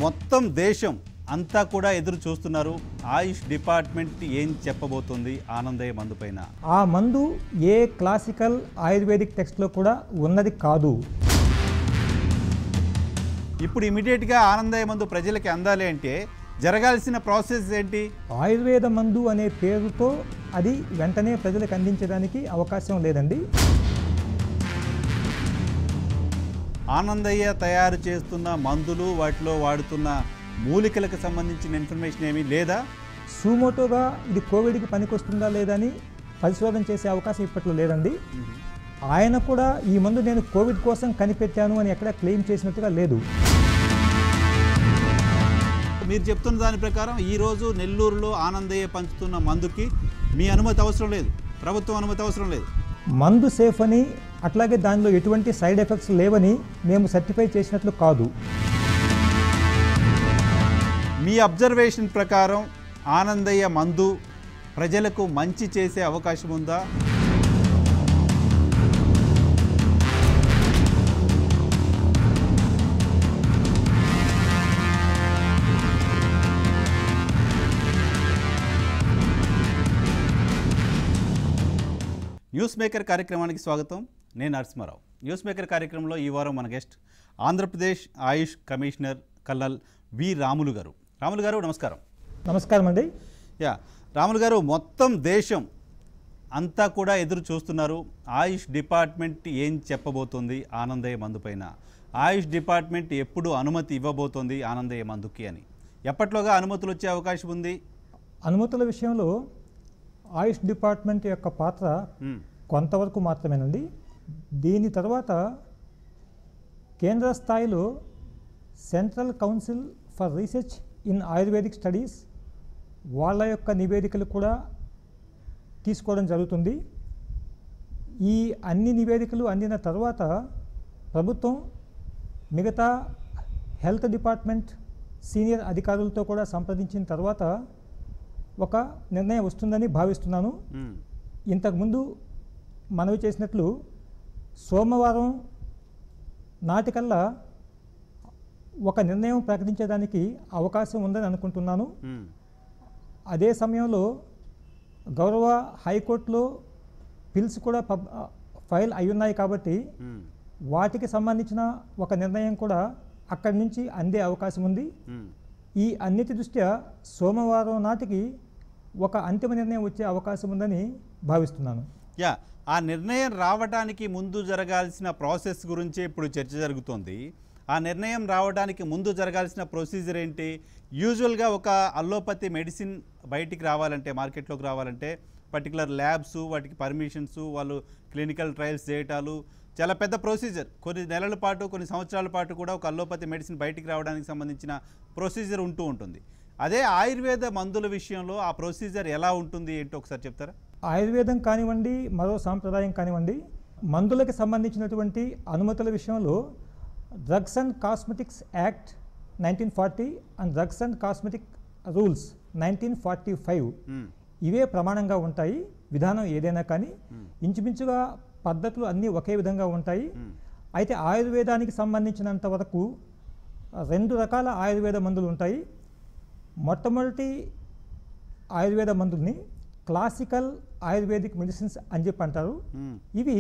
మొత్తం దేశం అంతా కూడా ఎదురు చూస్తున్నారు. ఆయుష్ డిపార్ట్మెంట్ ఏం చెప్పబోతుంది ఆనందయ్య మందు పైన? ఆ మందు ఏ క్లాసికల్ ఆయుర్వేదిక్ టెక్స్ట్లో కూడా ఉన్నది కాదు. ఇప్పుడు ఇమీడియట్గా ఆనందయ్య మందు ప్రజలకి అందాలి అంటే జరగాల్సిన ప్రాసెస్ ఏంటి? ఆయుర్వేద మందు అనే పేరుతో అది వెంటనే ప్రజలకు అందించడానికి అవకాశం లేదండి. ఆనందయ్య తయారు చేస్తున్న మందులు, వాటిలో వాడుతున్న మూలికలకు సంబంధించిన ఇన్ఫర్మేషన్ ఏమీ లేదా? సుమోటోగా ఇది కోవిడ్కి పనికొస్తుందా లేదా అని పరిశోధన చేసే అవకాశం ఇప్పట్లో లేదండి. ఆయన కూడా ఈ మందు నేను కోవిడ్ కోసం కనిపెట్టాను అని ఎక్కడ క్లెయిమ్ చేసినట్టుగా లేదు. మీరు చెప్తున్న దాని ప్రకారం ఈరోజు నెల్లూరులో ఆనందయ్య పంచుతున్న మందుకి మీ అనుమతి అవసరం లేదు, ప్రభుత్వం అనుమతి అవసరం లేదు. మందు సేఫ్ అని, అట్లాగే దానిలో ఎటువంటి సైడ్ ఎఫెక్ట్స్ లేవని మేము సర్టిఫై చేసినట్లు కాదు. మీ అబ్జర్వేషన్ ప్రకారం ఆనందయ్య మందు ప్రజలకు మంచి చేసే అవకాశం ఉందా? న్యూస్ మేకర్ కార్యక్రమానికి స్వాగతం. నేను నరసింహారావు. న్యూస్ మేకర్ కార్యక్రమంలో ఈ వారం మన గెస్ట్ ఆంధ్రప్రదేశ్ ఆయుష్ కమిషనర్ కల్నల్ వి రాములు గారు. రాములు గారు నమస్కారం. నమస్కారం అండి. రాములు గారు, మొత్తం దేశం అంతా కూడా ఎదురు చూస్తున్నారు. ఆయుష్ డిపార్ట్మెంట్ ఏం చెప్పబోతోంది ఆనందయ్య మందు పైన? ఆయుష్ డిపార్ట్మెంట్ ఎప్పుడు అనుమతి ఇవ్వబోతోంది ఆనందయ్య మందుకి అని? ఎప్పట్లోగా అనుమతులు వచ్చే అవకాశం ఉంది? అనుమతుల విషయంలో ఆయుష్ డిపార్ట్మెంట్ యొక్క పాత్ర కొంతవరకు మాత్రమేనండి. దీని తర్వాత కేంద్ర స్థాయిలో central council for research in ayurvedic studies వాళ్ళ యొక్క నివేదికలు కూడా తీసుకోవడం జరుగుతుంది. ఈ అన్ని నివేదికలు అందిన తర్వాత ప్రభుత్వం మిగతా హెల్త్ డిపార్ట్మెంట్ సీనియర్ అధికారులతో కూడా సంప్రదించిన తర్వాత ఒక నిర్ణయం వస్తుందని భావిస్తున్నాను. ఇంతకుముందు మనవి చేసినట్లు సోమవారం నాటికల్లా ఒక నిర్ణయం ప్రకటించడానికి అవకాశం ఉందని అనుకుంటున్నాను. అదే సమయంలో గౌరవ హైకోర్టులో పిల్స్ కూడా ఫైల్ అయ్యున్నాయి కాబట్టి వాటికి సంబంధించిన ఒక నిర్ణయం కూడా అక్కడి నుంచి అందే అవకాశం ఉంది. ఈ అన్నిటి దృష్ట్యా సోమవారం నాటికి ఒక అంతిమ నిర్ణయం వచ్చే అవకాశం ఉందని భావిస్తున్నాను. ఆ నిర్ణయం రావడానికి ముందు జరగాల్సిన ప్రాసెస్ గురించి ఇప్పుడు చర్చ జరుగుతోంది. ఆ నిర్ణయం రావడానికి ముందు జరగాల్సిన ప్రొసీజర్ ఏంటి? యూజువల్గా ఒక అల్లోపతి మెడిసిన్ బయటికి రావాలంటే, మార్కెట్లోకి రావాలంటే పర్టికులర్ ల్యాబ్స్, వాటికి పర్మిషన్స్, వాళ్ళు క్లినికల్ ట్రయల్స్ చేయటాలు చాలా పెద్ద ప్రొసీజర్. కొన్ని నెలల పాటు, కొన్ని సంవత్సరాల పాటు కూడా ఒక అల్లోపతి మెడిసిన్ బయటికి రావడానికి సంబంధించిన ప్రొసీజర్ ఉంటూ ఉంటుంది. అదే ఆయుర్వేద మందుల విషయంలో ఆ ప్రొసీజర్ ఎలా ఉంటుంది ఏంటో ఒకసారి చెప్తారా? ఆయుర్వేదం కానివ్వండి, మరో సాంప్రదాయం కానివ్వండి, మందులకు సంబంధించినటువంటి అనుమతుల విషయంలో drugs and cosmetics act 1940 and drugs and cosmetic rules 1945 ఇవే ప్రమాణంగా ఉంటాయి. విధానం ఏదైనా కానీ ఇంచుమించుగా పద్ధతులు అన్నీ ఒకే విధంగా ఉంటాయి. అయితే ఆయుర్వేదానికి సంబంధించినంత వరకు రెండు రకాల ఆయుర్వేద మందులు ఉంటాయి. మొట్టమొదటి ఆయుర్వేద మందుల్ని క్లాసికల్ ఆయుర్వేదిక్ మెడిసిన్స్ అని చెప్పి అంటారు. ఇవి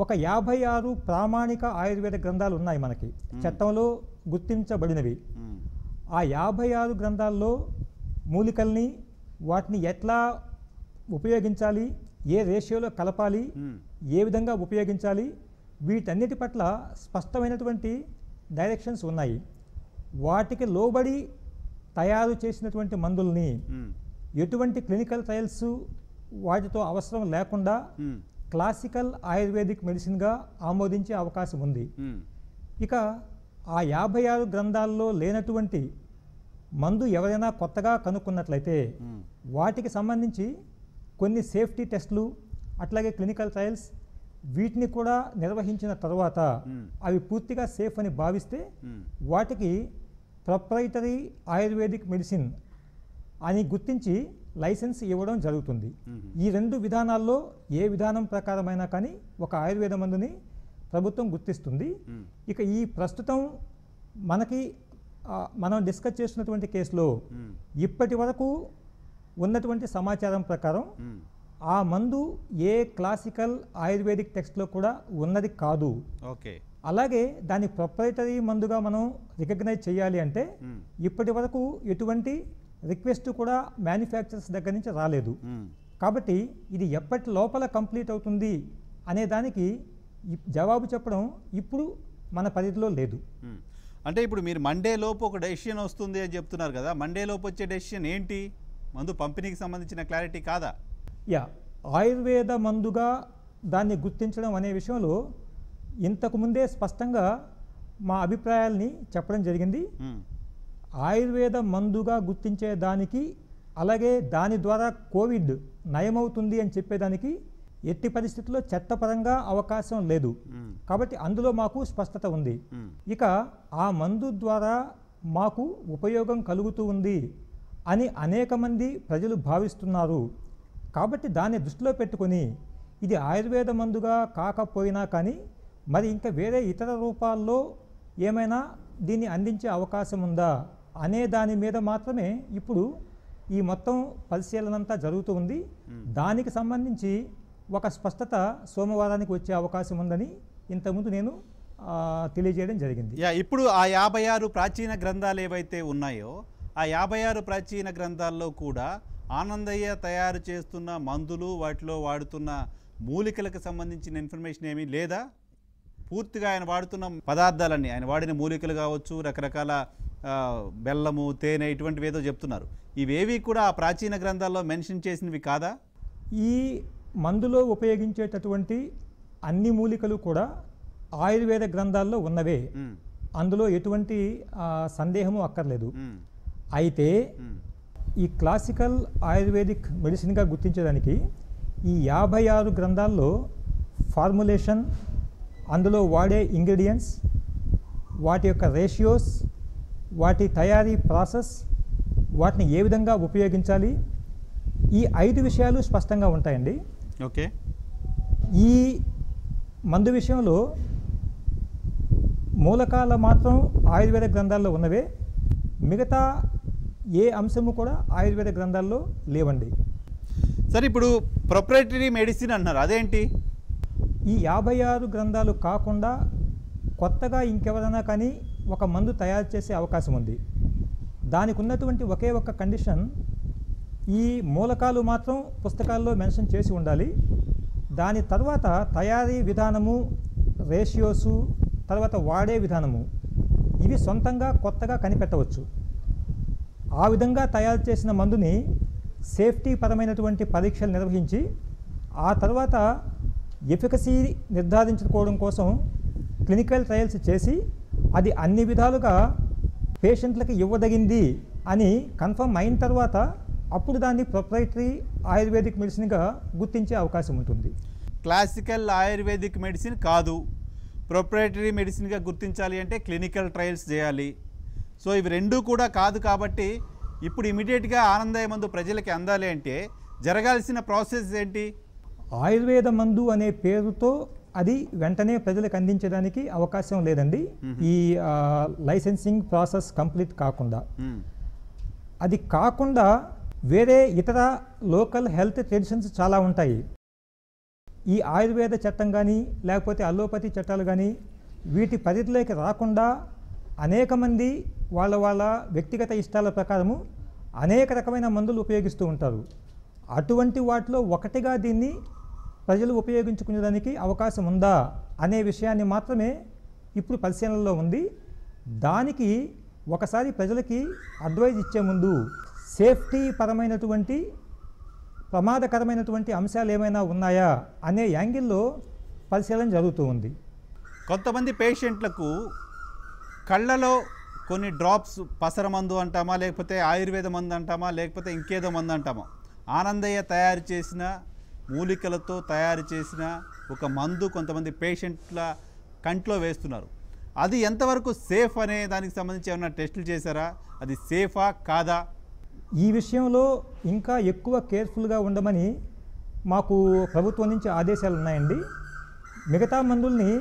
ఒక 56 ప్రామాణిక ఆయుర్వేద గ్రంథాలు ఉన్నాయి మనకి, చట్టంలో గుర్తించబడినవి. ఆ 56 గ్రంథాల్లో మూలికల్ని, వాటిని ఎట్లా ఉపయోగించాలి, ఏ రేషియోలో కలపాలి, ఏ విధంగా ఉపయోగించాలి, వీటన్నిటి పట్ల స్పష్టమైనటువంటి డైరెక్షన్స్ ఉన్నాయి. వాటికి లోబడి తయారు చేసినటువంటి మందుల్ని ఎటువంటి క్లినికల్ ట్రయల్స్ వాటితో అవసరం లేకుండా క్లాసికల్ ఆయుర్వేదిక్ మెడిసిన్గా ఆమోదించే అవకాశం ఉంది. ఇక ఆ 56 గ్రంథాల్లో లేనటువంటి మందు ఎవరైనా కొత్తగా కనుక్కున్నట్లయితే వాటికి సంబంధించి కొన్ని సేఫ్టీ టెస్టులు, అట్లాగే క్లినికల్ ట్రయల్స్ వీటిని కూడా నిర్వహించిన తర్వాత అవి పూర్తిగా సేఫ్ అని భావిస్తే వాటికి ప్రొప్రైటరీ ఆయుర్వేదిక్ మెడిసిన్ అని గుర్తించి లైసెన్స్ ఇవ్వడం జరుగుతుంది. ఈ రెండు విధానాల్లో ఏ విధానం ప్రకారమైనా కానీ ఒక ఆయుర్వేద మందుని ప్రభుత్వం గుర్తిస్తుంది. ఇక ఈ ప్రస్తుతం మనకి మనం డిస్కస్ చేస్తున్నటువంటి కేసులో ఇప్పటి వరకు ఉన్నటువంటి సమాచారం ప్రకారం ఆ మందు ఏ క్లాసికల్ ఆయుర్వేదిక్ టెక్స్ట్లో కూడా ఉన్నది కాదు. ఓకే. అలాగే దాని ప్రొప్రైటరీ మందుగా మనం రికగ్నైజ్ చేయాలి అంటే ఇప్పటి వరకు ఎటువంటి రిక్వెస్ట్ కూడా మ్యానుఫ్యాక్చరర్స్ దగ్గర నుంచి రాలేదు. కాబట్టి ఇది ఎప్పటి లోపల కంప్లీట్ అవుతుంది అనే దానికి జవాబు చెప్పడం ఇప్పుడు మన పరిధిలో లేదు. అంటే ఇప్పుడు మీరు మండే లోపు ఒక డెసిషన్ వస్తుంది అని చెప్తున్నారు కదా, మండే లోపు వచ్చే డెసిషన్ ఏంటి? మందు పంపిణీకి సంబంధించిన క్లారిటీ కాదా? ఆయుర్వేద మందుగా దాన్ని గుర్తించడం అనే విషయంలో ఇంతకు ముందే స్పష్టంగా మా అభిప్రాయాల్ని చెప్పడం జరిగింది. ఆయుర్వేద మందుగా గుర్తించే దానికి, అలాగే దాని ద్వారా కోవిడ్ నయమవుతుంది అని చెప్పేదానికి ఎట్టి పరిస్థితుల్లో చట్టపరంగా అవకాశం లేదు. కాబట్టి అందులో మాకు స్పష్టత ఉంది. ఇక ఆ మందు ద్వారా మాకు ఉపయోగం కలుగుతూ ఉంది అని అనేక మంది ప్రజలు భావిస్తున్నారు. కాబట్టి దాన్ని దృష్టిలో పెట్టుకొని ఇది ఆయుర్వేద మందుగా కాకపోయినా కానీ మరి ఇంకా వేరే ఇతర రూపాల్లో ఏమైనా దీన్ని అందించే అవకాశం ఉందా అనే దాని మీద మాత్రమే ఇప్పుడు ఈ మొత్తం పరిశీలనంతా జరుగుతూ ఉంది. దానికి సంబంధించి ఒక స్పష్టత సోమవారానికి వచ్చే అవకాశం ఉందని ఇంతకుముందు నేను తెలియజేయడం జరిగింది. ఇప్పుడు ఆ 56 ప్రాచీన గ్రంథాలు ఏవైతే ఉన్నాయో ఆ 56 ప్రాచీన గ్రంథాల్లో కూడా ఆనందయ్య తయారు చేస్తున్న మందులు, వాటిలో వాడుతున్న మూలికలకు సంబంధించిన ఇన్ఫర్మేషన్ ఏమీ లేదా? పూర్తిగా ఆయన వాడుతున్న పదార్థాలన్నీ, ఆయన వాడిన మూలికలు కావచ్చు, రకరకాల బెల్లము, తేనె, ఇటువంటివి ఏదో చెప్తున్నారు. ఇవేవి కూడా ఆ ప్రాచీన గ్రంథాల్లో మెన్షన్ చేసినవి కాదా? ఈ మందులో ఉపయోగించేటటువంటి అన్ని మూలికలు కూడా ఆయుర్వేద గ్రంథాల్లో ఉన్నవే, అందులో ఎటువంటి సందేహము అక్కర్లేదు. అయితే ఈ క్లాసికల్ ఆయుర్వేదిక్ మెడిసిన్గా గుర్తించడానికి ఈ 56 గ్రంథాల్లో ఫార్ములేషన్, అందులో వాడే ఇంగ్రీడియంట్స్, వాటి యొక్క రేషియోస్, వాటి తయారీ ప్రాసెస్, వాటిని ఏ విధంగా ఉపయోగించాలి, ఈ 5 విషయాలు స్పష్టంగా ఉంటాయండి. ఓకే. ఈ మందు విషయంలో మూలకాల మాత్రం ఆయుర్వేద గ్రంథాల్లో ఉన్నవే, మిగతా ఏ అంశము కూడా ఆయుర్వేద గ్రంథాల్లో లేవండి. సరే, ఇప్పుడు ప్రొప్రైటరీ మెడిసిన్ అన్నారు, అదేంటి? ఈ 56 గ్రంథాలు కాకుండా కొత్తగా ఇంకెవరైనా కానీ ఒక మందు తయారు చేసే అవకాశం ఉంది. దానికి ఉన్నటువంటి ఒకే ఒక్క కండిషన్, ఈ మూలకాలు మాత్రం పుస్తకాల్లో మెన్షన్ చేసి ఉండాలి. దాని తర్వాత తయారీ విధానము, రేషియోసు, తర్వాత వాడే విధానము, ఇవి సొంతంగా కొత్తగా కనిపెట్టవచ్చు. ఆ విధంగా తయారు చేసిన మందుని సేఫ్టీ పరమైనటువంటి పరీక్షలు నిర్వహించి ఆ తర్వాత ఎఫికసీ నిర్ధారించుకోవడం కోసం క్లినికల్ ట్రయల్స్ చేసి అది అన్ని విధాలుగా పేషెంట్లకు ఇవ్వదగింది అని కన్ఫర్మ్ అయిన తర్వాత అప్పుడు దాన్ని ప్రొప్రైటరీ ఆయుర్వేదిక్ మెడిసిన్గా గుర్తించే అవకాశం ఉంటుంది. క్లాసికల్ ఆయుర్వేదిక్ మెడిసిన్ కాదు, ప్రొప్రైటరీ మెడిసిన్గా గుర్తించాలి అంటే క్లినికల్ ట్రయల్స్ చేయాలి. సో ఇవి రెండూ కూడా కాదు. కాబట్టి ఇప్పుడు ఇమీడియట్గా ఆనందయ్య మందు ప్రజలకి అందాలి అంటే జరగాల్సిన ప్రాసెస్ ఏంటి? ఆయుర్వేద మందు అనే పేరుతో అది వెంటనే ప్రజలకు అందించడానికి అవకాశం లేదండి. ఈ లైసెన్సింగ్ ప్రాసెస్ కంప్లీట్ కాకుండా. అది కాకుండా వేరే ఇతర లోకల్ హెల్త్ ట్రెడిషన్స్ చాలా ఉంటాయి. ఈ ఆయుర్వేద చట్టం కానీ లేకపోతే అల్లోపతి చట్టాలు కానీ వీటి పరిధిలోకి రాకుండా అనేక మంది వాళ్ళ వ్యక్తిగత ఇష్టాల ప్రకారము అనేక రకమైన మందులు ఉపయోగిస్తూ ఉంటారు. అటువంటి వాటిలో ఒకటిగా దీన్ని ప్రజలు ఉపయోగించుకునేదానికి అవకాశం ఉందా అనే విషయాన్ని మాత్రమే ఇప్పుడు పరిశీలనలో ఉంది. దానికి ఒకసారి ప్రజలకి అడ్వైజ్ ఇచ్చే ముందు సేఫ్టీ పరమైనటువంటి ప్రమాదకరమైనటువంటి అంశాలు ఏమైనా ఉన్నాయా అనే యాంగిల్లో పరిశీలన జరుగుతూ ఉంది. కొంతమంది పేషెంట్లకు కళ్ళలో కొన్ని డ్రాప్స్ పసర మందు అంటామా, లేకపోతే ఆయుర్వేద మందు అంటామా, లేకపోతే ఇంకేదో మందు అంటామా, ఆనందయ్య తయారు చేసిన మూలికలతో తయారు చేసిన ఒక మందు కొంతమంది పేషెంట్ల కంట్లో వేస్తున్నారు. అది ఎంతవరకు సేఫ్ అనే దానికి సంబంధించి ఏమైనా టెస్టులు చేశారా? అది సేఫా కాదా? ఈ విషయంలో ఇంకా ఎక్కువ కేర్ఫుల్గా ఉండమని మాకు ప్రభుత్వం నుంచి ఆదేశాలు ఉన్నాయండి. మిగతా మందుల్ని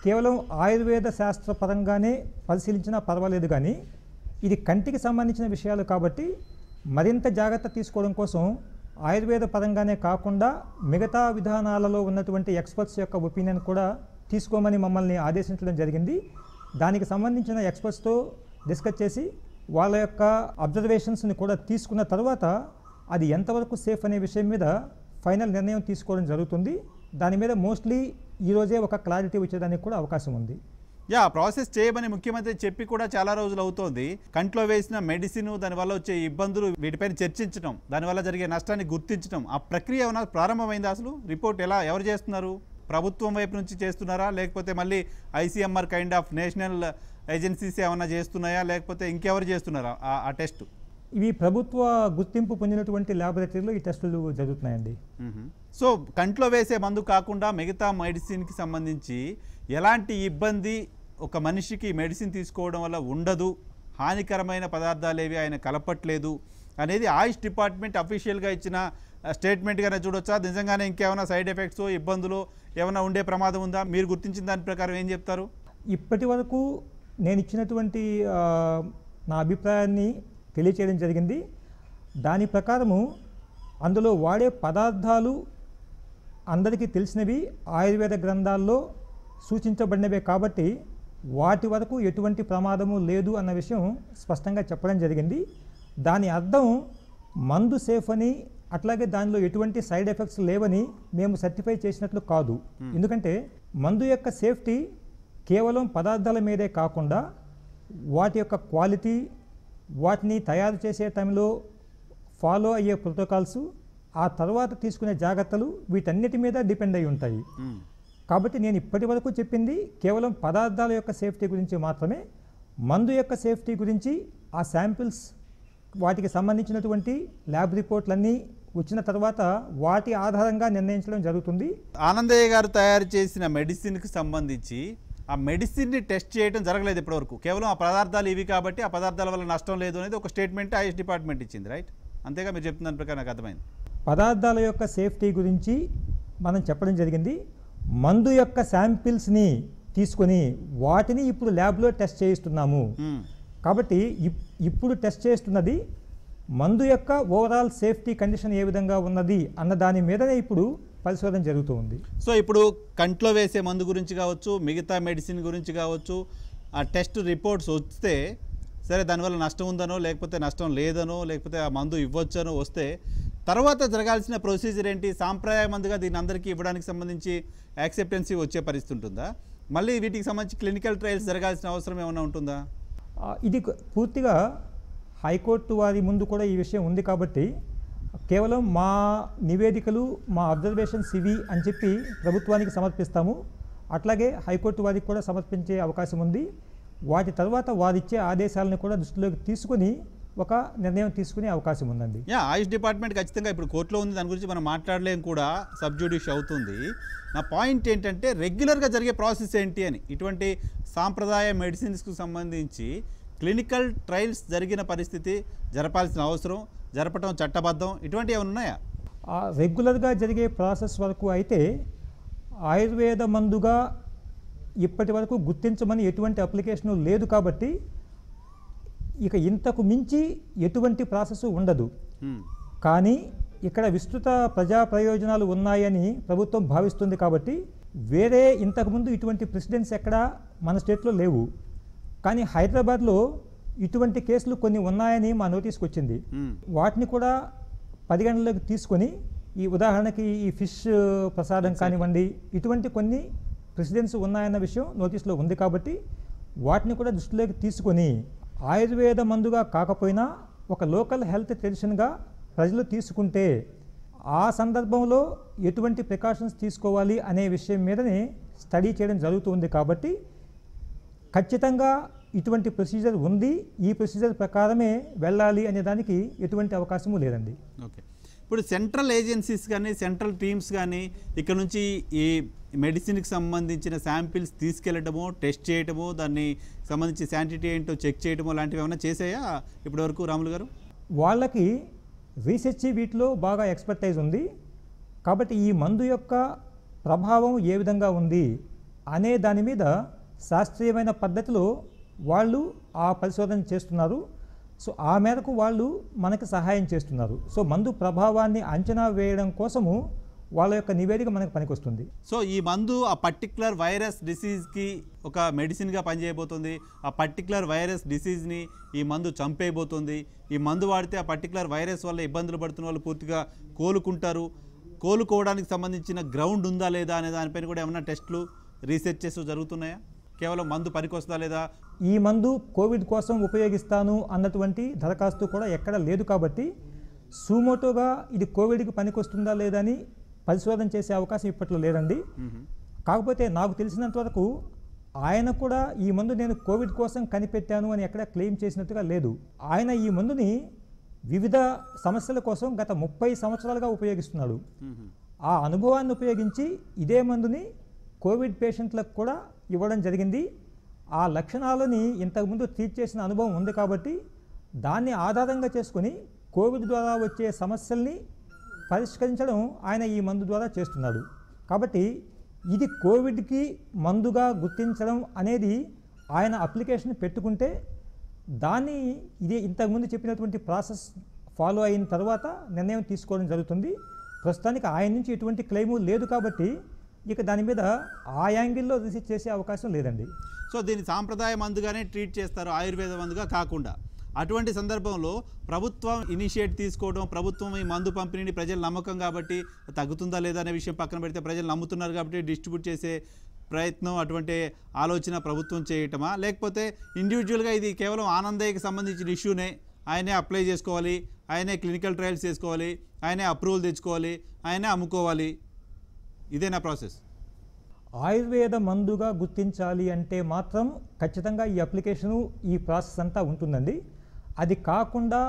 కేవలం ఆయుర్వేద శాస్త్రపరంగానే పరిశీలించినా పర్వాలేదు, కానీ ఇది కంటికి సంబంధించిన విషయాలు కాబట్టి మరింత జాగ్రత్త తీసుకోవడం కోసం ఆయుర్వేద పరంగానే కాకుండా మిగతా విధానాలలో ఉన్నటువంటి ఎక్స్పర్ట్స్ యొక్క ఒపీనియన్ కూడా తీసుకోమని మమ్మల్ని ఆదేశించడం జరిగింది. దానికి సంబంధించిన ఎక్స్పర్ట్స్తో డిస్కస్ చేసి వాళ్ళ యొక్క అబ్జర్వేషన్స్ని కూడా తీసుకున్న తర్వాత అది ఎంతవరకు సేఫ్ అనే విషయం మీద ఫైనల్ నిర్ణయం తీసుకోవడం జరుగుతుంది. దాని మీద మోస్ట్లీ ఈరోజే ఒక క్లారిటీ వచ్చేదానికి కూడా అవకాశం ఉంది. ప్రాసెస్ చేయమని ముఖ్యమంత్రి చెప్పి కూడా చాలా రోజులు అవుతోంది. కంట్లో వేసిన మెడిసిన్, దానివల్ల వచ్చే ఇబ్బందులు, వీటిపైన చర్చించడం, దానివల్ల జరిగే నష్టాన్ని గుర్తించడం, ఆ ప్రక్రియ ఏమైనా ప్రారంభమైందా? అసలు రిపోర్ట్ ఎవరు చేస్తున్నారు? ప్రభుత్వం వైపు నుంచి చేస్తున్నారా, లేకపోతే మళ్ళీ ICMR kind of national agencies ఏమైనా చేస్తున్నాయా, లేకపోతే ఇంకెవరు చేస్తున్నారా ఆ టెస్ట్? ఇవి ప్రభుత్వ గుర్తింపు పొందినటువంటి ల్యాబొరేటరీలో ఈ టెస్టులు జరుగుతున్నాయండి. సో కంట్లో వేసే మందు కాకుండా మిగతా మెడిసిన్కి సంబంధించి ఎలాంటి ఇబ్బంది ఒక మనిషికి మెడిసిన్ తీసుకోవడం వల్ల ఉండదు, హానికరమైన పదార్థాలు ఏవి ఆయన కలపట్లేదు అనేది ఆయుష్ డిపార్ట్మెంట్ అఫీషియల్గా ఇచ్చిన స్టేట్మెంట్గానే చూడొచ్చా? నిజంగానే ఇంకేమైనా సైడ్ ఎఫెక్ట్స్, ఇబ్బందులు ఏమైనా ఉండే ప్రమాదం ఉందా? మీరు గుర్తించిన దాని ప్రకారం ఏం చెప్తారు? ఇప్పటి వరకు నేను ఇచ్చినటువంటి నా అభిప్రాయాన్ని తెలియచేయడం జరిగింది. దాని ప్రకారము అందులో వాడే పదార్థాలు అందరికీ తెలిసినవి, ఆయుర్వేద గ్రంథాల్లో సూచించబడినవే కాబట్టి వాటి వరకు ఎటువంటి ప్రమాదము లేదు అన్న విషయం స్పష్టంగా చెప్పడం జరిగింది. దాని అర్థం మందు సేఫ్ అని, అట్లాగే దానిలో ఎటువంటి సైడ్ ఎఫెక్ట్స్ లేవని మేము సర్టిఫై చేసినట్లు కాదు. ఎందుకంటే మందు యొక్క సేఫ్టీ కేవలం పదార్థాల మీదే కాకుండా వాటి యొక్క క్వాలిటీ, వాటిని తయారు చేసే టైంలో ఫాలో అయ్యే ప్రోటోకాల్స్, ఆ తర్వాత తీసుకునే జాగ్రత్తలు, వీటన్నిటి మీద డిపెండ్ అయి ఉంటాయి. కాబట్టి నేను ఇప్పటి వరకు చెప్పింది కేవలం పదార్థాల యొక్క సేఫ్టీ గురించి మాత్రమే. మందు యొక్క సేఫ్టీ గురించి ఆ శాంపిల్స్, వాటికి సంబంధించినటువంటి ల్యాబ్ రిపోర్ట్లన్నీ వచ్చిన తర్వాత వాటి ఆధారంగా నిర్ణయించడం జరుగుతుంది. ఆనందయ్య గారు తయారు చేసిన మెడిసిన్కి సంబంధించి ఆ మెడిసిన్ని టెస్ట్ చేయడం జరగలేదు ఇప్పటివరకు. కేవలం ఆ పదార్థాలు ఇవి కాబట్టి ఆ పదార్థాల వల్ల నష్టం లేదు అనేది ఒక స్టేట్మెంట్ ఆయుష్ డిపార్ట్మెంట్ ఇచ్చింది, రైట్? అంతేగా మీరు చెప్తున్న ప్రకారం నాకు అర్థమైంది. పదార్థాల యొక్క సేఫ్టీ గురించి మనం చెప్పడం జరిగింది. మందు యొక్క శాంపిల్స్ని తీసుకొని వాటిని ఇప్పుడు ల్యాబ్లో టెస్ట్ చేయిస్తున్నాము. కాబట్టి ఇప్పుడు టెస్ట్ చేస్తున్నది మందు యొక్క ఓవరాల్ సేఫ్టీ కండిషన్ ఏ విధంగా ఉన్నది అన్న దాని మీదనే ఇప్పుడు పరిశోధన జరుగుతూ ఉంది. సో ఇప్పుడు కంట్లో వేసే మందు గురించి కావచ్చు, మిగతా మెడిసిన్ గురించి కావచ్చు, ఆ టెస్ట్ రిపోర్ట్స్ వస్తే సరే దానివల్ల నష్టం ఉందనో, లేకపోతే నష్టం లేదనో, లేకపోతే ఆ మందు ఇవ్వచ్చనో వస్తే తర్వాత జరగాల్సిన ప్రొసీజర్ ఏంటి? సాంప్రదాయ మందుగా దీన్ని అందరికీ ఇవ్వడానికి సంబంధించి యాక్సెప్టెన్సీ వచ్చే పరిస్థితి ఉంటుందా? మళ్ళీ వీటికి సంబంధించి క్లినికల్ ట్రయల్స్ జరగాల్సిన అవసరం ఏమైనా ఉంటుందా? ఇది పూర్తిగా హైకోర్టు వారి ముందు కూడా ఈ విషయం ఉంది కాబట్టి కేవలం మా నివేదికలు, మా అబ్జర్వేషన్స్ ఇవి అని చెప్పి ప్రభుత్వానికి సమర్పిస్తాము. అట్లాగే హైకోర్టు వారికి కూడా సమర్పించే అవకాశం ఉంది. వాటి తర్వాత వారిచ్చే ఆదేశాలను కూడా దృష్టిలోకి తీసుకుని ఒక నిర్ణయం తీసుకునే అవకాశం ఉందండి. ఆయుష్ డిపార్ట్మెంట్ ఖచ్చితంగా ఇప్పుడు కోర్టులో ఉంది, దాని గురించి మనం మాట్లాడలేం కూడా, సబ్జ్యుడిషియల్ అవుతుంది. నా పాయింట్ ఏంటంటే రెగ్యులర్గా జరిగే ప్రాసెస్ ఏంటి అని. ఇటువంటి సాంప్రదాయ మెడిసిన్స్కు సంబంధించి క్లినికల్ ట్రయల్స్ జరిగిన పరిస్థితి, జరపాల్సిన అవసరం, జరపటం చట్టబద్ధం, ఇటువంటి ఏమైనా ఉన్నాయా? రెగ్యులర్గా జరిగే ప్రాసెస్ వరకు అయితే ఆయుర్వేద మందుగా ఇప్పటి వరకు గుర్తించమని ఎటువంటి అప్లికేషను లేదు కాబట్టి ఇక ఇంతకు మించి ఎటువంటి ప్రాసెస్ ఉండదు. కానీ ఇక్కడ విస్తృత ప్రజా ప్రయోజనాలు ఉన్నాయని ప్రభుత్వం భావిస్తుంది కాబట్టి వేరే ఇంతకుముందు ఇటువంటి ప్రెసిడెంట్స్ ఎక్కడా మన స్టేట్లో లేవు. కానీ హైదరాబాద్లో ఇటువంటి కేసులు కొన్ని ఉన్నాయని మా నోటీస్కి వచ్చింది. వాటిని కూడా పరిగణలోకి తీసుకొని, ఈ ఉదాహరణకి ఈ ఫిష్ ప్రసాదం కానివ్వండి, ఇటువంటి కొన్ని ప్రెసిడెంట్స్ ఉన్నాయన్న విషయం నోటీస్లో ఉంది కాబట్టి వాటిని కూడా దృష్టిలోకి తీసుకొని ఆయుర్వేద మందుగా కాకపోయినా ఒక లోకల్ హెల్త్ ట్రెడిషన్గా ప్రజలు తీసుకుంటే ఆ సందర్భంలో ఎటువంటి ప్రికాషన్స్ తీసుకోవాలి అనే విషయం మీదనే స్టడీ చేయడం జరుగుతుంది. కాబట్టి ఖచ్చితంగా ఇటువంటి ప్రొసీజర్ ఉంది, ఈ ప్రొసీజర్ ప్రకారమే వెళ్ళాలి అనే దానికి ఎటువంటి అవకాశము లేదండి. ఓకే, ఇప్పుడు సెంట్రల్ ఏజెన్సీస్ కానీ సెంట్రల్ టీమ్స్ కానీ ఇక్కడ నుంచి ఈ మెడిసిన్కి సంబంధించిన శాంపిల్స్ తీసుకెళ్ళటము, టెస్ట్ చేయటము, దాన్ని సంబంధించి శాంటిటీ ఏంటో చెక్ చేయటము లాంటివి ఏమైనా చేసాయా ఇప్పటివరకు రాములు గారు? వాళ్ళకి రీసెర్చ్ వీటిలో బాగా ఎక్స్పర్టైజ్ ఉంది కాబట్టి ఈ మందు యొక్క ప్రభావం ఏ విధంగా ఉంది అనే దాని మీద శాస్త్రీయమైన పద్ధతిలో వాళ్ళు ఆ పరిశోధన చేస్తున్నారు. సో ఆ మేరకు వాళ్ళు మనకి సహాయం చేస్తున్నారు. సో మందు ప్రభావాన్ని అంచనా వేయడం కోసము వాళ్ళ యొక్క నివేదిక మనకు పనికొస్తుంది. సో ఈ మందు ఆ పర్టిక్యులర్ వైరస్ డిసీజ్కి ఒక మెడిసిన్గా పనిచేయబోతుంది. ఆ పర్టిక్యులర్ వైరస్ డిసీజ్ని ఈ మందు చంపేయబోతుంది. ఈ మందు వాడితే ఆ పర్టిక్యులర్ వైరస్ వల్ల ఇబ్బందులు పడుతున్న వాళ్ళు పూర్తిగా కోలుకుంటారు. కోలుకోవడానికి సంబంధించిన గ్రౌండ్ ఉందా లేదా అనే దానిపైన కూడా ఏమైనా టెస్టులు రీసెర్చెస్ జరుగుతున్నాయా? కేవలం మందు పనికొస్తుందా లేదా? ఈ మందు కోవిడ్ కోసం ఉపయోగిస్తాను అన్నటువంటి దరఖాస్తు కూడా ఎక్కడ లేదు కాబట్టి సుమోటోగా ఇది కోవిడ్కి పనికొస్తుందా లేదా అని పరిశోధన చేసే అవకాశం ఇప్పట్లో లేదండి. కాకపోతే నాకు తెలిసినంత వరకు ఆయన కూడా ఈ మందు నేను కోవిడ్ కోసం కనిపెట్టాను అని ఎక్కడ క్లెయిమ్ చేసినట్టుగా లేదు. ఆయన ఈ మందుని వివిధ సమస్యల కోసం గత 30 సంవత్సరాలుగా ఉపయోగిస్తున్నాడు. ఆ అనుభవాన్ని ఉపయోగించి ఇదే మందుని కోవిడ్ పేషెంట్లకు కూడా ఇవ్వడం జరిగింది. ఆ లక్షణాలని ఇంతకుముందు ట్రీట్ చేసిన అనుభవం ఉంది కాబట్టి దాన్ని ఆధారంగా చేసుకొని కోవిడ్ ద్వారా వచ్చే సమస్యల్ని పరిష్కరించడం ఆయన ఈ మందు ద్వారా చేస్తున్నాడు. కాబట్టి ఇది కోవిడ్కి మందుగా గుర్తించడం అనేది ఆయన అప్లికేషన్ పెట్టుకుంటే దాన్ని ఇదే ఇంతకుముందు చెప్పినటువంటి ప్రాసెస్ ఫాలో అయిన తర్వాత నిర్ణయం తీసుకోవడం జరుగుతుంది. ప్రస్తుతానికి ఆయన నుంచి ఎటువంటి క్లెయిము లేదు కాబట్టి ఇక దాని మీద ఆ యాంగిల్లో రీసెర్చ్ చేసే అవకాశం లేదండి. సో దీన్ని సాంప్రదాయ మందుగానే ట్రీట్ చేస్తారు, ఆయుర్వేద మందుగా కాకుండా. అటువంటి సందర్భంలో ప్రభుత్వం ఇనిషియేట్ తీసుకోవడం, ప్రభుత్వం ఈ మందు పంపిణీని ప్రజలు నమ్మకం కాబట్టి తగ్గుతుందా లేదా అనే విషయం పక్కన పెడితే ప్రజలు నమ్ముతున్నారు కాబట్టి డిస్ట్రిబ్యూట్ చేసే ప్రయత్నం, అటువంటి ఆలోచన ప్రభుత్వం చేయటమా, లేకపోతే ఇండివిజువల్గా ఇది కేవలం ఆనందయ్యకి సంబంధించిన ఇష్యూనే, ఆయనే అప్లై చేసుకోవాలి, ఆయనే క్లినికల్ ట్రయల్స్ చేసుకోవాలి, ఆయనే అప్రూవల్ తెచ్చుకోవాలి, ఆయనే అమ్ముకోవాలి, ఇదేనా ప్రాసెస్? ఆయుర్వేద మందుగా గుర్తించాలి అంటే మాత్రం ఖచ్చితంగా ఈ అప్లికేషను ఈ ప్రాసెస్ అంతా ఉంటుందండి. అది కాకుండా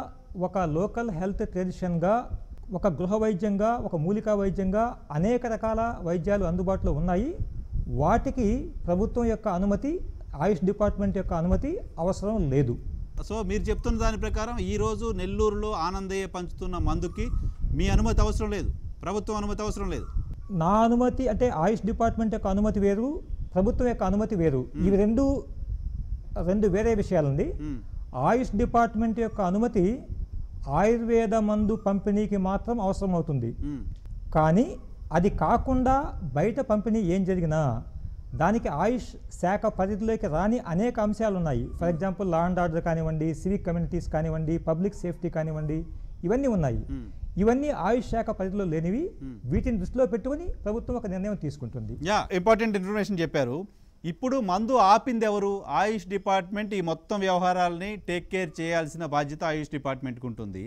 ఒక లోకల్ హెల్త్ ట్రెడిషన్గా, ఒక గృహ వైద్యంగా, ఒక మూలికా వైద్యంగా అనేక రకాల వైద్యాలు అందుబాటులో ఉన్నాయి. వాటికి ప్రభుత్వం యొక్క అనుమతి, ఆయుష్ డిపార్ట్మెంట్ యొక్క అనుమతి అవసరం లేదు. సో మీరు చెప్తున్న దాని ప్రకారం ఈరోజు నెల్లూరులో ఆనందయ్య పంచుతున్న మందుకి మీ అనుమతి అవసరం లేదు, ప్రభుత్వం అనుమతి అవసరం లేదు. నా అనుమతి అంటే ఆయుష్ డిపార్ట్మెంట్ యొక్క అనుమతి వేరు, ప్రభుత్వం యొక్క అనుమతి వేరు. ఇవి రెండు వేరే విషయాలండి. ఆయుష్ డిపార్ట్మెంట్ యొక్క అనుమతి ఆయుర్వేద మందు పంపిణీకి మాత్రం అవసరం అవుతుంది. కానీ అది కాకుండా బయట పంపిణీ ఏం జరిగినా దానికి ఆయుష్ శాఖ పరిధిలోకి రాని అనేక అంశాలు ఉన్నాయి. For example law and order కానివ్వండి, సివిక్ కమ్యూనిటీస్ కానివ్వండి, పబ్లిక్ సేఫ్టీ కానివ్వండి, ఇవన్నీ ఉన్నాయి. ఇవన్నీ ఆయుష్ శాఖ పరిధిలో లేనివి. వీటిని దృష్టిలో పెట్టుకుని ప్రభుత్వం ఒక నిర్ణయం తీసుకుంటుంది. ఇంపార్టెంట్ ఇన్ఫర్మేషన్ చెప్పారు. ఇప్పుడు మందు ఆపింది ఎవరు? ఆయుష్ డిపార్ట్మెంట్ ఈ మొత్తం వ్యవహారాలని టేక్ కేర్ చేయాల్సిన బాధ్యత ఆయుష్ డిపార్ట్మెంట్కి ఉంటుంది.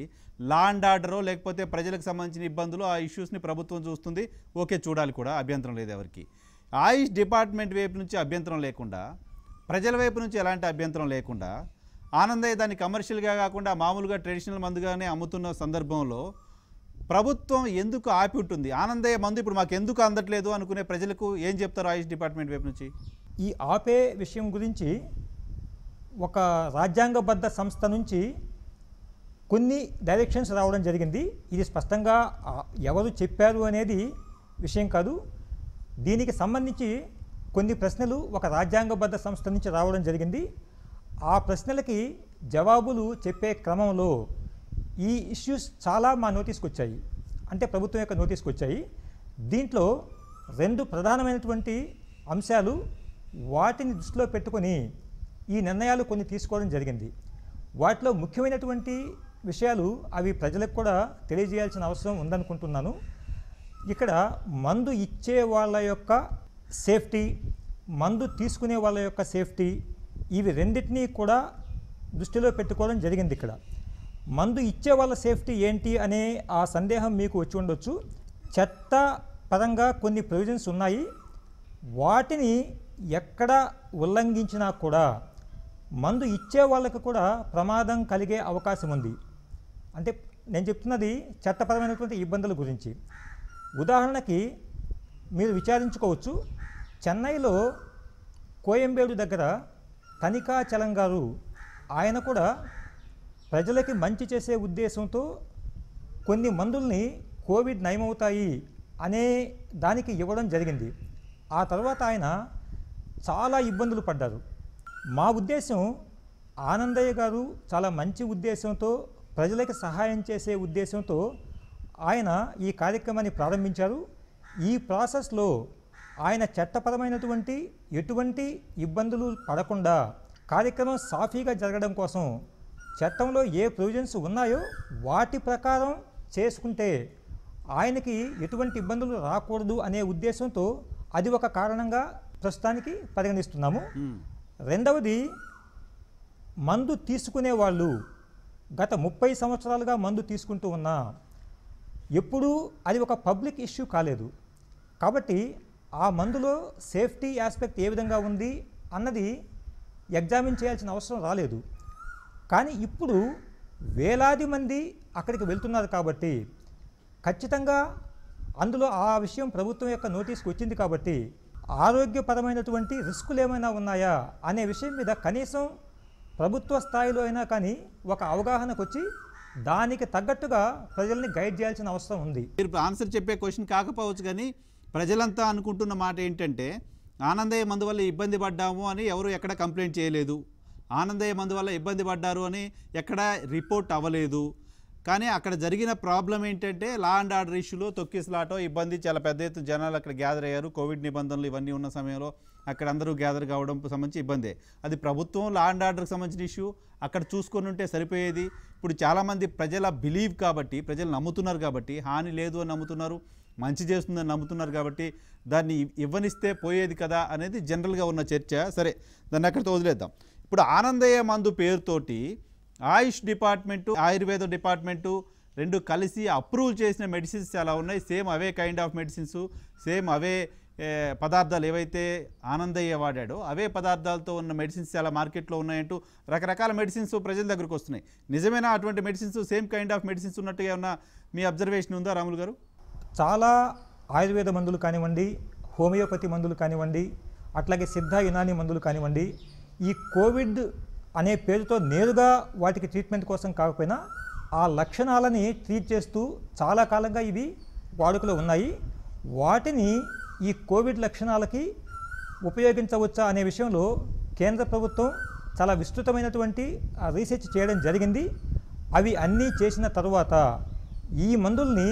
లా అండ్ ఆర్డర్ లేకపోతే ప్రజలకు సంబంధించిన ఇబ్బందులు, ఆ ఇష్యూస్ని ప్రభుత్వం చూస్తుంది. ఓకే, చూడాలి కూడా, అభ్యంతరం లేదు ఎవరికి. ఆయుష్ డిపార్ట్మెంట్ వైపు నుంచి అభ్యంతరం లేకుండా, ప్రజల వైపు నుంచి ఎలాంటి అభ్యంతరం లేకుండా, ఆనందయ్య దాన్ని కమర్షియల్గా కాకుండా మామూలుగా ట్రెడిషనల్ మందుగానే అమ్ముతున్న సందర్భంలో ప్రభుత్వం ఎందుకు ఆపి ఉంటుంది? ఆనందయ్య మందు ఇప్పుడు మాకు ఎందుకు అందట్లేదు అనుకునే ప్రజలకు ఏం చెప్తారు ఆయుష్ డిపార్ట్మెంట్ వైపు నుంచి? ఈ ఆపే విషయం గురించి ఒక రాజ్యాంగబద్ధ సంస్థ నుంచి కొన్ని డైరెక్షన్స్ రావడం జరిగింది. ఇది స్పష్టంగా ఎవరు చెప్పారు అనేది విషయం కాదు. దీనికి సంబంధించి కొన్ని ప్రశ్నలు ఒక రాజ్యాంగబద్ధ సంస్థ నుంచి రావడం జరిగింది. ఆ ప్రశ్నలకి జవాబులు చెప్పే క్రమంలో ఈ ఇష్యూస్ చాలా మా నోటీస్కి వచ్చాయి, అంటే ప్రభుత్వం యొక్క నోటీస్కి వచ్చాయి. దీంట్లో 2 ప్రధానమైనటువంటి అంశాలు, వాటిని దృష్టిలో పెట్టుకొని ఈ నిర్ణయాలు కొన్ని తీసుకోవడం జరిగింది. వాటిలో ముఖ్యమైనటువంటి విషయాలు అవి ప్రజలకు కూడా తెలియజేయాల్సిన అవసరం ఉందనుకుంటున్నాను. ఇక్కడ మందు ఇచ్చే వాళ్ళ యొక్క సేఫ్టీ, మందు తీసుకునే వాళ్ళ యొక్క సేఫ్టీ, ఇవి రెండింటినీ కూడా దృష్టిలో పెట్టుకోవడం జరిగింది. ఇక్కడ మందు ఇచ్చే వాళ్ళ సేఫ్టీ ఏంటి అనే ఆ సందేహం మీకు వచ్చి ఉండొచ్చు. చట్టపరంగా కొన్ని ప్రొవిజన్స్ ఉన్నాయి. వాటిని ఎక్కడ ఉల్లంఘించినా కూడా మందు ఇచ్చే వాళ్ళకు కూడా ప్రమాదం కలిగే అవకాశం ఉంది. అంటే నేను చెప్తున్నది చట్టపరమైనటువంటి ఇబ్బందుల గురించి. ఉదాహరణకి మీరు విచారించుకోవచ్చు, చెన్నైలో కోయంబేడు దగ్గర తనికా చలం గారు, ఆయన కూడా ప్రజలకి మంచి చేసే ఉద్దేశంతో కొన్ని మందుల్ని కోవిడ్ నయమవుతాయి అనే దానికి ఇవ్వడం జరిగింది. ఆ తర్వాత ఆయన చాలా ఇబ్బందులు పడ్డారు. మా ఉద్దేశం ఆనందయ్య గారు చాలా మంచి ఉద్దేశంతో ప్రజలకు సహాయం చేసే ఉద్దేశంతో ఆయన ఈ కార్యక్రమాన్ని ప్రారంభించారు. ఈ ప్రాసెస్లో ఆయన చట్టపరమైనటువంటి ఎటువంటి ఇబ్బందులు పడకుండా కార్యక్రమం సాఫీగా జరగడం కోసం చట్టంలో ఏ ప్రొవిజన్స్ ఉన్నాయో వాటి ప్రకారం చేసుకుంటే ఆయనకి ఎటువంటి ఇబ్బందులు రాకూడదు అనే ఉద్దేశంతో అది ఒక కారణంగా ప్రస్తుతానికి పరిగణిస్తున్నాము. రెండవది, మందు తీసుకునే వాళ్ళు గత 30 సంవత్సరాలుగా మందు తీసుకుంటూ ఉన్నా ఎప్పుడూ అది ఒక పబ్లిక్ ఇష్యూ కాలేదు. కాబట్టి ఆ మందులో సేఫ్టీ ఆస్పెక్ట్ ఏ విధంగా ఉంది అన్నది ఎగ్జామిన్ చేయాల్సిన అవసరం రాలేదు. కానీ ఇప్పుడు వేలాది మంది అక్కడికి వెళ్తున్నారు కాబట్టి ఖచ్చితంగా అందులో ఆ విషయం ప్రభుత్వం యొక్క నోటీస్కి వచ్చింది కాబట్టి ఆరోగ్యపరమైనటువంటి రిస్కులు ఏమైనా ఉన్నాయా అనే విషయం మీద కనీసం ప్రభుత్వ స్థాయిలో అయినా కానీ ఒక అవగాహనకు వచ్చి దానికి తగ్గట్టుగా ప్రజల్ని గైడ్ చేయాల్సిన అవసరం ఉంది. మీరు ఆన్సర్ చెప్పే క్వశ్చన్ కాకపోవచ్చు, కానీ ప్రజలంతా అనుకుంటున్న మాట ఏంటంటే ఆనందయ్య మందు వల్ల ఇబ్బంది పడ్డాము అని ఎవరు ఎక్కడ కంప్లైంట్ చేయలేదు, ఆనందయ్య మందు వల్ల ఇబ్బంది పడ్డారు అని ఎక్కడ రిపోర్ట్ అవ్వలేదు. కానీ అక్కడ జరిగిన ప్రాబ్లం ఏంటంటే లా అండ్ ఆర్డర్ ఇష్యూలో తొక్కిసలాటో ఇబ్బంది, చాలా పెద్ద ఎత్తున జనాలు అక్కడ గ్యాదర్ అయ్యారు. కోవిడ్ నిబంధనలు ఇవన్నీ ఉన్న సమయంలో అక్కడ అందరూ గ్యాదర్ కావడం సంబంధించి ఇబ్బందే. అది ప్రభుత్వం లా అండ్ ఆర్డర్కి సంబంధించిన ఇష్యూ, అక్కడ చూసుకొని ఉంటే సరిపోయేది. ఇప్పుడు చాలామంది ప్రజల బిలీవ్ కాబట్టి, ప్రజలు నమ్ముతున్నారు కాబట్టి, హాని లేదు అని నమ్ముతున్నారు, మంచి చేస్తుందని నమ్ముతున్నారు కాబట్టి దాన్ని ఇవ్వనిస్తే పోయేది కదా అనేది జనరల్గా ఉన్న చర్చ. సరే, దాన్ని అక్కడితో వదిలేద్దాం. ఇప్పుడు ఆనందయ్య మందు పేరుతోటి ఆయుష్ డిపార్ట్మెంటు, ఆయుర్వేద డిపార్ట్మెంటు రెండు కలిసి అప్రూవ్ చేసిన మెడిసిన్స్ చాలా ఉన్నాయి. సేమ్ అవే కైండ్ ఆఫ్ మెడిసిన్స్, సేమ్ అవే పదార్థాలు ఏవైతే ఆనందయ్య వాడాడో అవే పదార్థాలతో ఉన్న మెడిసిన్స్ చాలా మార్కెట్లో ఉన్నాయంటూ రకరకాల మెడిసిన్స్ ప్రజల దగ్గరకు వస్తున్నాయి. నిజమేనా అటువంటి medicines, same kind of medicines ఉన్నట్టుగా ఉన్న మీ అబ్జర్వేషన్ ఉందా రాములు గారు? చాలా ఆయుర్వేద మందులు కానివ్వండి, హోమియోపతి మందులు కానివ్వండి, అట్లాగే సిద్ధ యునాని మందులు కానివ్వండి, ఈ కోవిడ్ అనే పేరుతో నేరుగా వాటికి ట్రీట్మెంట్ కోసం కాకపోయినా ఆ లక్షణాలని ట్రీట్ చేస్తూ చాలా కాలంగా ఇవి వాడుకలో ఉన్నాయి. వాటిని ఈ కోవిడ్ లక్షణాలకి ఉపయోగించవచ్చా అనే విషయంలో కేంద్ర ప్రభుత్వం చాలా విస్తృతమైనటువంటి రీసెర్చ్ చేయడం జరిగింది. అవి అన్నీ చేసిన తర్వాత ఈ మందుల్ని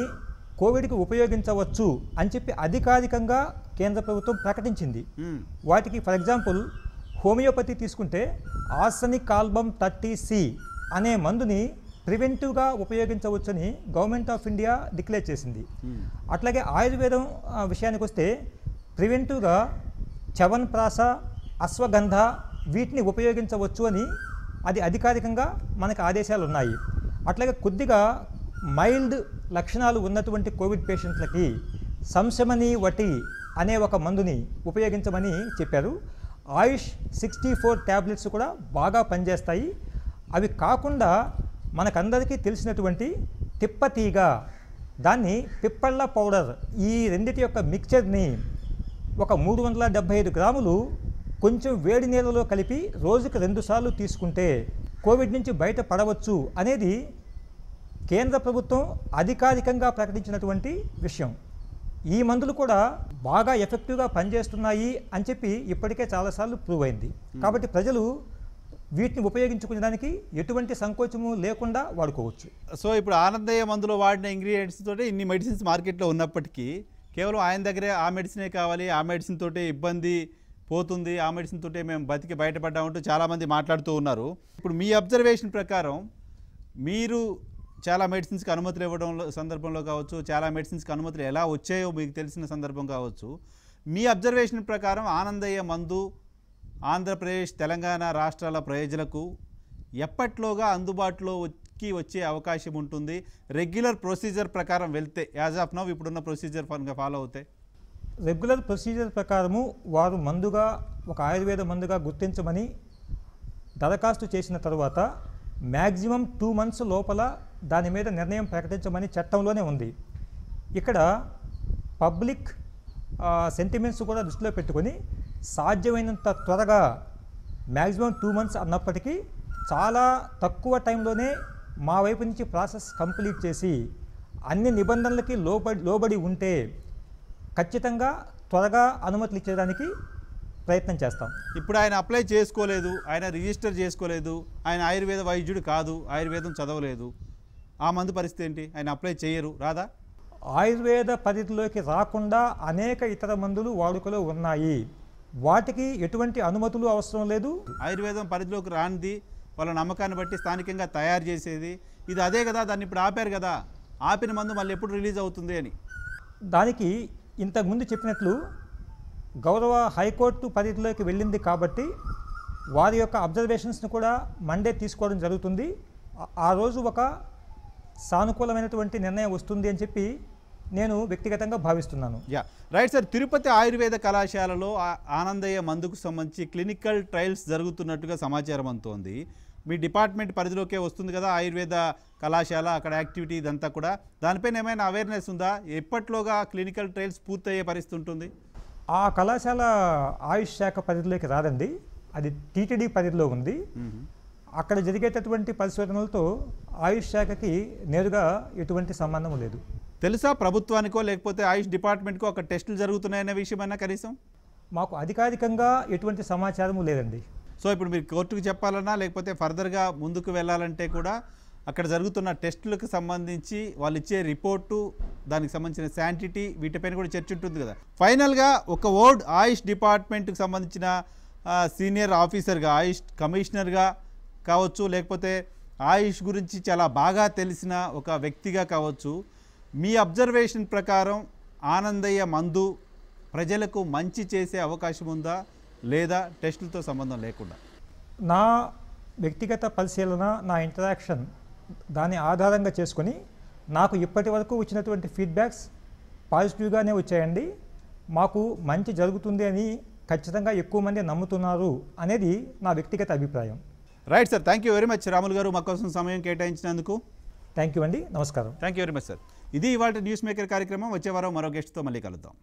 కోవిడ్కి ఉపయోగించవచ్చు అని చెప్పి అధికారికంగా కేంద్ర ప్రభుత్వం ప్రకటించింది. వాటికి ఫర్ ఎగ్జాంపుల్ హోమియోపతి తీసుకుంటే ఆర్సెనిక్ ఆల్బమ్ 30C అనే మందుని ప్రివెంటివ్గా ఉపయోగించవచ్చని గవర్నమెంట్ ఆఫ్ ఇండియా డిక్లేర్ చేసింది. అట్లాగే ఆయుర్వేదం విషయానికి వస్తే ప్రివెంటివ్గా చవన్ప్రాస, అశ్వగంధ వీటిని ఉపయోగించవచ్చు అని అది అధికారికంగా మనకు ఆదేశాలు ఉన్నాయి. అట్లాగే కొద్దిగా మైల్డ్ లక్షణాలు ఉన్నటువంటి కోవిడ్ పేషెంట్లకి సంశమని వటి అనే ఒక మందుని ఉపయోగించమని చెప్పారు. ఆయుష్ 64 ట్యాబ్లెట్స్ కూడా బాగా పనిచేస్తాయి. అవి కాకుండా మనకందరికీ తెలిసినటువంటి తిప్పతీగ, దాన్ని పిప్పళ్ళ పౌడర్, ఈ రెండిటి యొక్క మిక్చర్ని ఒక 375 గ్రాములు కొంచెం వేడి నీళ్ళలో కలిపి రోజుకి 2 సార్లు తీసుకుంటే కోవిడ్ నుంచి బయటపడవచ్చు అనేది కేంద్ర ప్రభుత్వం అధికారికంగా ప్రకటించినటువంటి విషయం. ఈ మందులు కూడా బాగా ఎఫెక్టివ్గా పనిచేస్తున్నాయి అని చెప్పి ఇప్పటికే చాలాసార్లు ప్రూవ్ అయింది. కాబట్టి ప్రజలు వీటిని ఉపయోగించుకునేదానికి ఎటువంటి సంకోచము లేకుండా వాడుకోవచ్చు. సో ఇప్పుడు ఆనందయ్య మందులో వాడిన ఇంగ్రీడియంట్స్ తోటి ఇన్ని మెడిసిన్స్ మార్కెట్లో ఉన్నప్పటికీ కేవలం ఆయన దగ్గరే ఆ మెడిసినే కావాలి, ఆ మెడిసిన్ తోటే ఇబ్బంది పోతుంది, ఆ మెడిసిన్ తోటే మేము బతికి బయటపడ్డామంటూ చాలామంది మాట్లాడుతూ ఉన్నారు. ఇప్పుడు మీ అబ్జర్వేషన్ ప్రకారం మీరు చాలా మెడిసిన్స్కి అనుమతులు ఇవ్వడం సందర్భంలో కావచ్చు, చాలా మెడిసిన్స్కి అనుమతులు ఎలా వచ్చాయో మీకు తెలిసిన సందర్భం కావచ్చు, మీ అబ్జర్వేషన్ ప్రకారం ఆనందయ్య మందు ఆంధ్రప్రదేశ్, తెలంగాణ రాష్ట్రాల ప్రజలకు ఎప్పట్లోగా అందుబాటులోకి వచ్చే అవకాశం ఉంటుంది? రెగ్యులర్ ప్రొసీజర్ ప్రకారం వెళ్తే, యాజ్ ఆఫ్ నౌ ఇప్పుడున్న ప్రొసీజర్ ఫాలో అవుతాయి? రెగ్యులర్ ప్రొసీజర్ ప్రకారము వారు మందుగా ఒక ఆయుర్వేద మందుగా గుర్తించమని దరఖాస్తు చేసిన తర్వాత మ్యాక్సిమం 2 months లోపల దాని మీద నిర్ణయం ప్రకటించమని చట్టంలోనే ఉంది. ఇక్కడ పబ్లిక్ సెంటిమెంట్స్ కూడా దృష్టిలో పెట్టుకొని సాధ్యమైనంత త్వరగా మ్యాక్సిమం 2 months అన్నప్పటికీ చాలా తక్కువ టైంలోనే మా వైపు నుంచి ప్రాసెస్ కంప్లీట్ చేసి అన్ని నిబంధనలకి లోబడి ఉంటే ఖచ్చితంగా త్వరగా అనుమతులు ఇచ్చేదానికి ప్రయత్నం చేస్తాం. ఇప్పుడు ఆయన అప్లై చేసుకోలేదు, ఆయన రిజిస్టర్ చేసుకోలేదు, ఆయన ఆయుర్వేద వైద్యుడు కాదు, ఆయుర్వేదం చదవలేదు, ఆ మందు పరిస్థితి ఏంటి? ఆయన అప్లై చేయరు, రాదా? ఆయుర్వేద పరిధిలోకి రాకుండా అనేక ఇతర మందులు వాడుకలో ఉన్నాయి. వాటికి ఎటువంటి అనుమతులు అవసరం లేదు. ఆయుర్వేదం పరిధిలోకి రానిది వాళ్ళ నమ్మకాన్ని బట్టి స్థానికంగా తయారు చేసేది ఇది అదే కదా. దాన్ని ఇప్పుడు ఆపారు కదా, ఆపిన మందు మళ్ళీ ఎప్పుడు రిలీజ్ అవుతుంది అని. దానికి ఇంతకుముందు చెప్పినట్లు గౌరవ హైకోర్టు పరిధిలోకి వెళ్ళింది కాబట్టి వారి యొక్క అబ్జర్వేషన్స్ని కూడా మండే తీసుకోవడం జరుగుతుంది. ఆ రోజు ఒక సానుకూలమైనటువంటి నిర్ణయం వస్తుంది అని చెప్పి నేను వ్యక్తిగతంగా భావిస్తున్నాను. Yeah right sir. Tirupati Ayurveda కళాశాలలో ఆనందయ్య మందుకు సంబంధించి క్లినికల్ ట్రయల్స్ జరుగుతున్నట్టుగా సమాచారం అందుతోంది. మీ డిపార్ట్మెంట్ పరిధిలోకే వస్తుంది కదా ఆయుర్వేద కళాశాల, అక్కడ యాక్టివిటీ ఇదంతా కూడా. దానిపైన ఏమైనా అవేర్నెస్ ఉందా? ఎప్పట్లోగా క్లినికల్ ట్రయల్స్ పూర్తయ్యే పరిస్థితి ఉంటుంది? ఆ కళాశాల ఆయుష్ శాఖ పరిధిలోకి రాదండి, అది టీటీడీ పరిధిలో ఉంది. అక్కడ జరిగేటటువంటి పరిశోధనలతో ఆయుష్ శాఖకి నేరుగా ఎటువంటి సంబంధం లేదు. తెలుసా ప్రభుత్వానికో లేకపోతే ఆయుష్ డిపార్ట్మెంట్కో అక్కడ టెస్టులు జరుగుతున్నాయనే విషయమైనా కనీసం? మాకు అధికారికంగా ఎటువంటి సమాచారము లేదండి. సో ఇప్పుడు మీరు కోర్టుకు చెప్పాలన్నా లేకపోతే ఫర్దర్గా ముందుకు వెళ్ళాలంటే కూడా అక్కడ జరుగుతున్న టెస్టులకు సంబంధించి వాళ్ళు ఇచ్చే రిపోర్టు, దానికి సంబంధించిన శాంటిటీ, వీటిపైన కూడా చర్చ ఉంటుంది కదా. ఫైనల్గా ఒక వర్డ్ ఆయుష్ డిపార్ట్మెంట్కి సంబంధించిన సీనియర్ ఆఫీసర్గా, ఆయుష్ కమిషనర్గా కావచ్చు, లేకపోతే ఆయుష్ గురించి చాలా బాగా తెలిసిన ఒక వ్యక్తిగా కావచ్చు, మీ అబ్జర్వేషన్ ప్రకారం ఆనందయ్య మందు ప్రజలకు మంచి చేసే అవకాశం ఉందా, లేదా టెస్టులతో సంబంధం లేకుండా? నా వ్యక్తిగత పరిశీలన, నా ఇంటరాక్షన్ దాన్ని ఆధారంగా చేసుకొని నాకు ఇప్పటి వరకు వచ్చినటువంటి ఫీడ్బ్యాక్స్ పాజిటివ్గానే వచ్చాయండి. మాకు మంచి జరుగుతుంది అని ఖచ్చితంగా ఎక్కువ మంది నమ్ముతున్నారు అనేది నా వ్యక్తిగత అభిప్రాయం. Right sir, thank you very much Ramulu గారు, మా కోసం సమయం కేటాయించినందుకు. థ్యాంక్ యూ అండి, నమస్కారం. Thank you very much sir. ఇది ఇవాళ న్యూస్ మేకర్ కార్యక్రమం. వచ్చే వారం మరో గెస్ట్తో మళ్ళీ కలుద్దాం.